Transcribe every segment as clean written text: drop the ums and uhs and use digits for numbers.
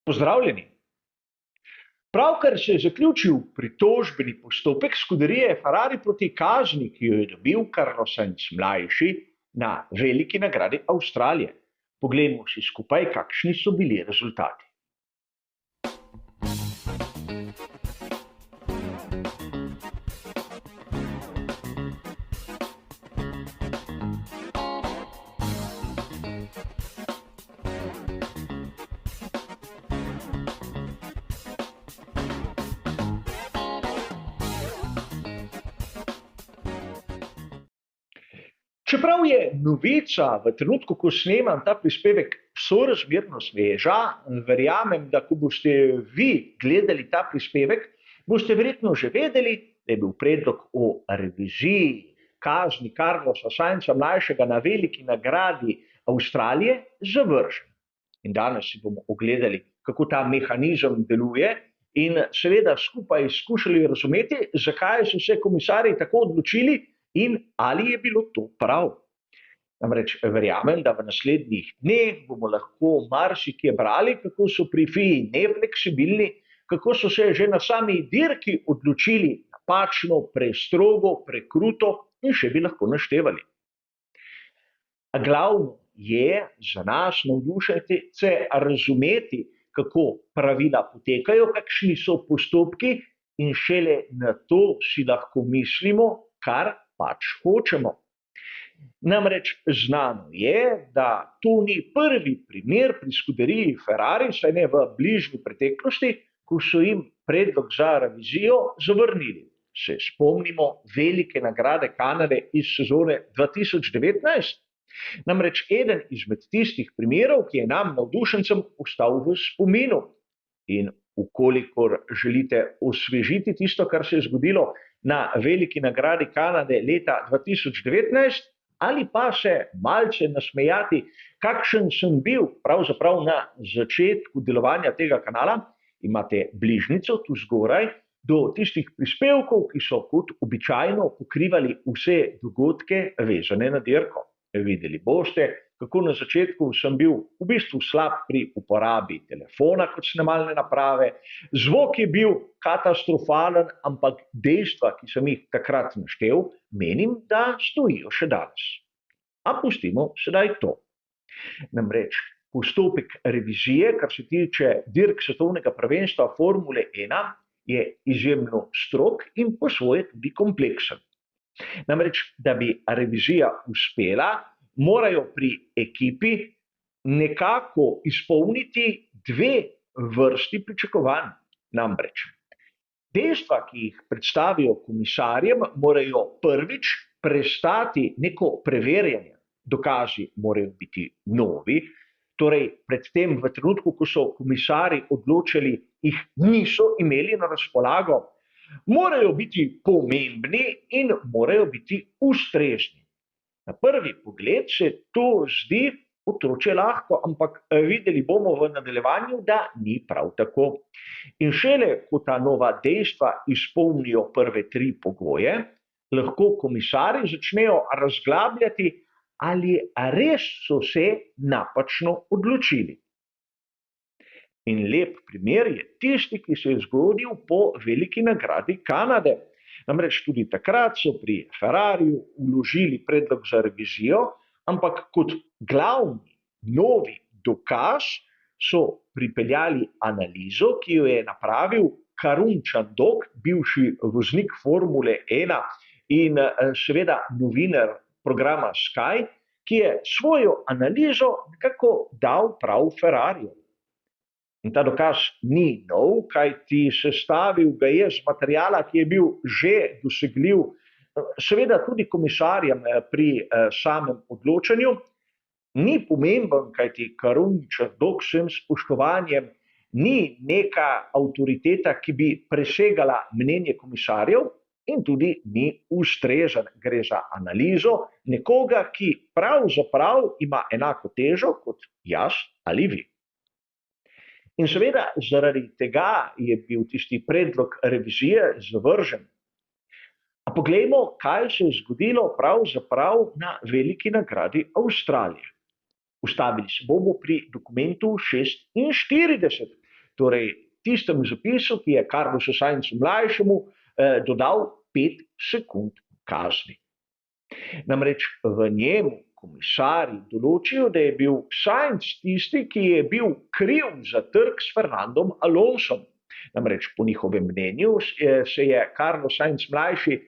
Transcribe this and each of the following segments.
Pozdravljeni. Pravkar se je zaključil pritožbeni postopek Scuderie Ferrari proti kazni, ki jo je dobil Carlos Sainz mlajši na veliki nagradi Avstralije. Poglejmo si skupaj, kakšni so bili rezultati. Čeprav je novica v trenutku, ko snemam ta prispevek, sorazmerno sveža, verjamem, da ko boste vi gledali ta prispevek, boste verjetno že vedeli, da je bil predlog o reviziji kazni Carlosa Sainza mlajšega na veliki nagradi Avstralije zavržen. In danes si bomo ogledali, kako ta mehanizem deluje in seveda skupaj skušali razumeti, zakaj so se komisarji tako odločili in ali je bilo to prav. Namreč verjamem, da v naslednjih dneh bomo lahko marsikje brali, kako so pri FII nefleksibilni, kako so se že na sami dirki odločili napačno, prestrogo, prekruto in še bi lahko naštevali. A glavno je za nas navdušence razumeti, kako pravila potekajo, kakšni so postopki in šele na to si lahko mislimo, kar pač hočemo. Namreč znano je, da to ni prvi primer pri Scuderiji Ferrari, saj ne v bližnji preteklosti, ko so jim predlog za revizijo zavrnili. Se spomnimo velike nagrade Kanade iz sezone 2019? Namreč eden izmed tistih primerov, ki je nam navdušencem ostal v spominu. In ukolikor želite osvežiti tisto, kar se je zgodilo na veliki nagradi Kanade leta 2019, ali pa se malce nasmejati, kakšen sem bil pravzaprav na začetku delovanja tega kanala, imate bližnjico tu zgoraj do tistih prispevkov, ki so kot običajno pokrivali vse dogodke vezane na dirko. Videli boste, kako na začetku sem bil v bistvu slab pri uporabi telefona kot snemalne naprave, zvok je bil katastrofalen, ampak dejstva, ki sem jih takrat naštel, menim, da stojijo še danes. A pustimo sedaj to. Namreč postopek revizije, kar se tiče dirk svetovnega prvenstva Formule 1, je izjemno strog in po svoje tudi kompleksen. Namreč, da bi revizija uspela, morajo pri ekipi nekako izpolniti dve vrsti pričakovanj. Namreč, dejstva, ki jih predstavijo komisarjem, morajo prvič prestati neko preverjanje. Dokazi morajo biti novi, torej predtem v trenutku, ko so komisarji odločili, jih niso imeli na razpolago, morajo biti pomembni in morajo biti ustrezni. Na prvi pogled se to zdi otročje lahko, ampak videli bomo v nadaljevanju, da ni prav tako. In šele, ko ta nova dejstva izpolnijo prve tri pogoje, lahko komisarji začnejo razglabljati, ali res so se napačno odločili. In lep primer je tisti, ki se je zgodil po veliki nagradi Kanade. Namreč tudi takrat so pri Ferrariju vložili predlog za revizijo, ampak kot glavni novi dokaz so pripeljali analizo, ki jo je napravil Karun Chandok, bivši voznik Formule 1 in seveda novinar programa Sky, ki je svojo analizo nekako dal prav Ferrariju. In ta dokaz ni nov, kajti sestavil ga je z materiala, ki je bil že dosegljiv, seveda tudi komisarjem pri samem odločanju. Ni pomemben, kajti Karun Chandok s spoštovanjem ni neka avtoriteta, ki bi presegala mnenje komisarjev in tudi ni ustrezen. Gre za analizo nekoga, ki pravzaprav ima enako težo kot jaz ali vi. In seveda zaradi tega je bil tisti predlog revizije zavržen. A poglejmo, kaj se je zgodilo pravzaprav na veliki nagradi Avstralije. Ustavili se bomo pri dokumentu 46. torej tistemu zapisu, ki je Carlosu Sainzu mlajšemu dodal 5 sekund kazni. Namreč v njemu komisarji določijo, da je bil Sainz tisti, ki je bil kriv za trk s Fernandom Alonsom. Namreč po njihovem mnenju se je Carlos Sainz mlajši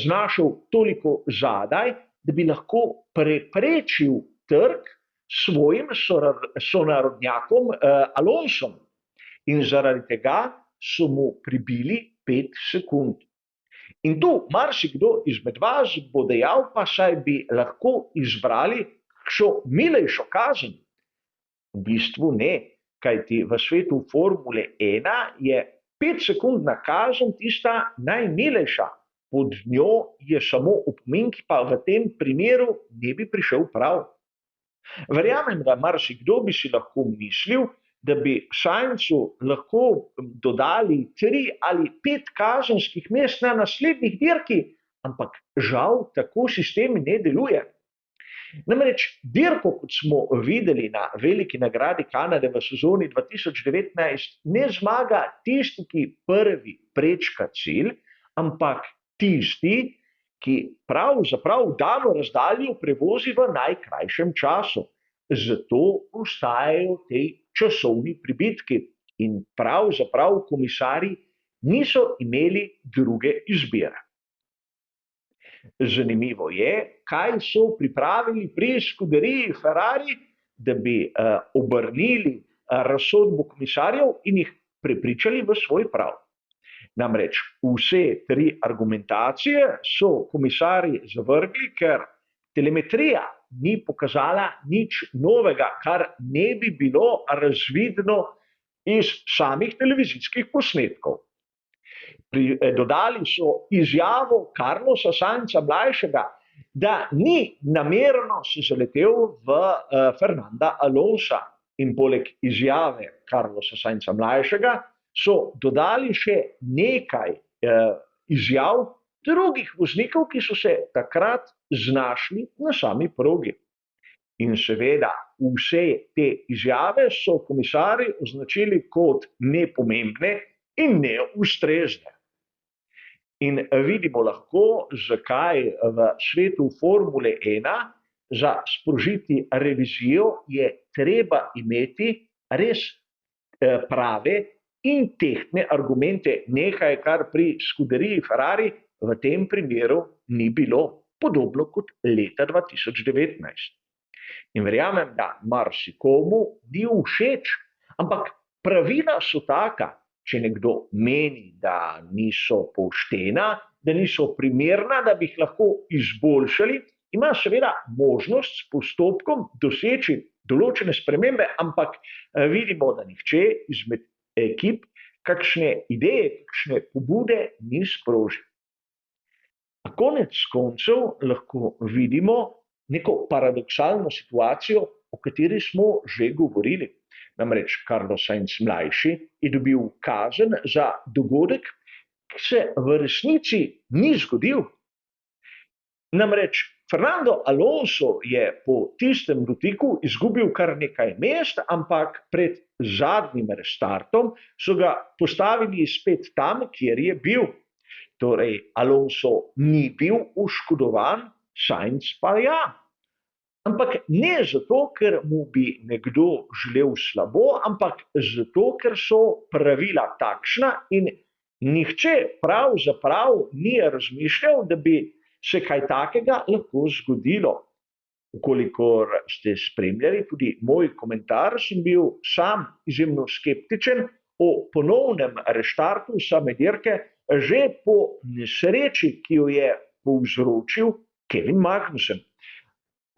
znašel toliko zadaj, da bi lahko preprečil trk svojim sonarodnjakom Alonsom. In zaradi tega so mu pribili 5 sekund. In tu marsikdo izmed vas bo dejal, pa saj bi lahko izbrali kakšno milejšo kazen. V bistvu ne, kajti v svetu Formule 1 je 5-sekundna kazen tista najmilejša. Pod njo je samo opomin, ki pa v tem primeru ne bi prišel prav. Verjamem, da marsikdo bi si lahko mislil, da bi Sainzu lahko dodali 3 ali 5 kazenskih mest na naslednjih dirki, ampak žal tako sistem ne deluje. Namreč dirko, kot smo videli na veliki nagradi Kanade v sezoni 2019, ne zmaga tisti, ki prvi prečka cilj, ampak tisti, ki pravzaprav dano razdaljo prevozi v najkrajšem času. Zato ostajajo te časovni pribitki in pravzaprav komisarji niso imeli druge izbire. Zanimivo je, kaj so pripravili pri skuderiji Ferrari, da bi obrnili razsodbo komisarjev in jih prepričali v svoj prav. Namreč vse 3 argumentacije so komisarji zavrgli, ker telemetrija ni pokazala nič novega, kar ne bi bilo razvidno iz samih televizijskih posnetkov. Dodali so izjavo Carlosa Sainza mlajšega, da ni namerno se zaletel v Fernanda Alonsa. In poleg izjave Carlosa Sainza mlajšega so dodali še nekaj izjav drugih voznikov, ki so se takrat znašli na sami progi. In seveda vse te izjave so komisarji označili kot nepomembne in neustrezne. In vidimo lahko, zakaj v svetu Formule 1 za sprožiti revizijo je treba imeti res prave in tehtne argumente, nekaj, kar pri skuderiji Ferrari v tem primeru ni bilo, podobno kot leta 2019. In verjamem, da marsikomu ni všeč, ampak pravila so taka, če nekdo meni, da niso poštena, da niso primerna, da bi jih lahko izboljšali, ima seveda možnost s postopkom doseči določene spremembe, ampak vidimo, da nihče izmed ekip kakšne ideje, kakšne pobude ni sprožil. Na konec koncev lahko vidimo neko paradoksalno situacijo, o kateri smo že govorili. Namreč Carlos Sainz mlajši je dobil kazen za dogodek, ki se v resnici ni zgodil. Namreč Fernando Alonso je po tistem dotiku izgubil kar nekaj mest, ampak pred zadnjim restartom so ga postavili spet tam, kjer je bil. Torej, Alonso ni bil oškodovan, Sainz pa ja. Ampak ne zato, ker mu bi nekdo želel slabo, ampak zato, ker so pravila takšna in nihče pravzaprav ni razmišljal, da bi se kaj takega lahko zgodilo. Vkolikor ste spremljali tudi moj komentar, sem bil sam izjemno skeptičen o ponovnem restartu same dirke, že po nesreči, ki jo je povzročil Kevin Magnussen.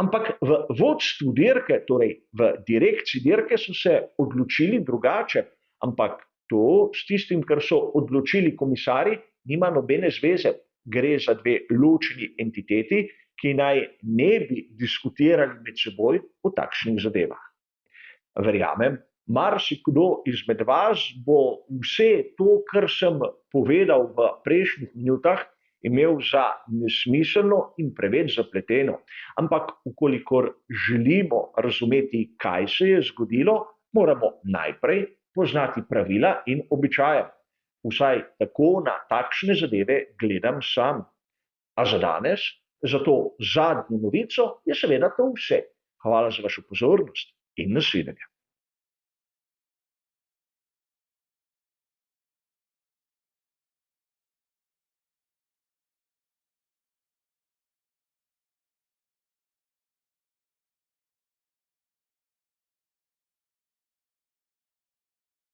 Ampak v vodstvu dirke, torej v direkciji dirke, so se odločili drugače, ampak to s tistim, kar so odločili komisarji, nima nobene zveze. Gre za 2 ločeni entiteti, ki naj ne bi diskutirali med seboj o takšnih zadevah. Verjamem, marsikdo izmed vas bo vse to, kar sem povedal v prejšnjih minutah, imel za nesmiselno in preveč zapleteno. Ampak vkolikor želimo razumeti, kaj se je zgodilo, moramo najprej poznati pravila in običaje. Vsaj tako na takšne zadeve gledam sam. A za danes, za to zadnjo novico, je seveda to vse. Hvala za vašo pozornost in nasvidenje.